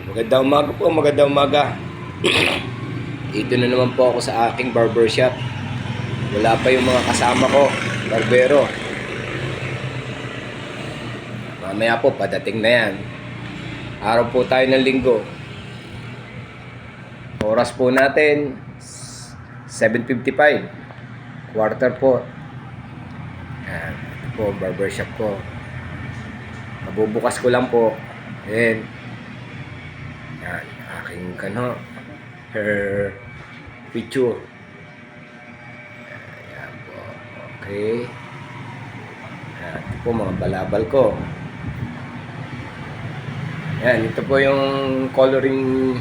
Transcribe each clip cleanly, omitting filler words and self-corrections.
Magandang umaga po, magandang umaga. Dito na naman po ako sa aking barbershop. Wala pa yung mga kasama ko, barbero. Mamaya po, padating na yan. Araw po tayo ng linggo. Oras po natin, 7:55. Quarter po. Yan, ito po, barbershop ko. Mabubukas ko lang po. Ayan. Yan, aking hair picture. Ayan po. Okay. Ayan, ito po mga balabal ko. Ayan, ito po yung coloring,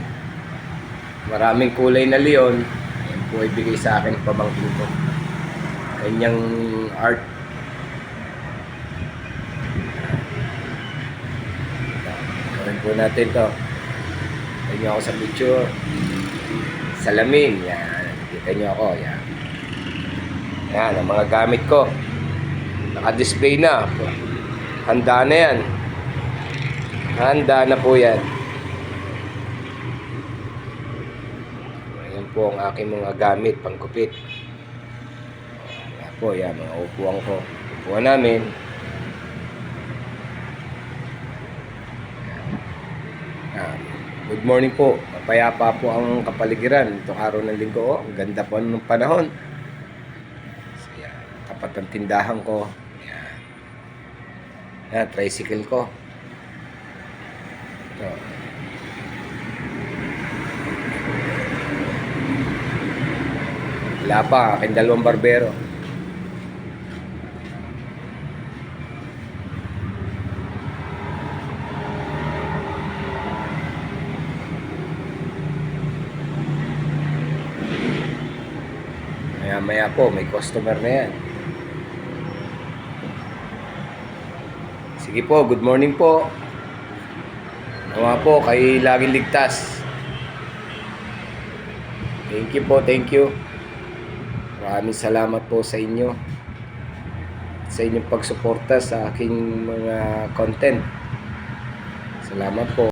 maraming kulay na leon. Ayan po ibigay sa akin pamangkin ko. Kanyang art. Gawin po natin to. Tignan nyo ako sa picture. Salamin. Yan. Kita nyo ako. Yan. Yan. Ang mga gamit ko. Naka-display na. Handa na yan. Handa na po yan. Ayan po ang aking mga gamit. Pangkupit. Ayan po. Yan. Mga upuan ko. Upuan namin. Yan. Good morning po. Mapayapa po ang kapaligiran itong araw ng linggo. Ang ganda po ng panahon. So, yan. Tapat ng tindahan ko. Yan. Yan, tricycle ko. Ito. Wala pa, aking dalawang barbero. Maya po, may customer na yan. Sige po, good morning po. Nawa po, kayo laging ligtas. Thank you po, thank you. Maraming salamat po sa inyo. Sa inyong pagsuporta sa aking mga content. Salamat po.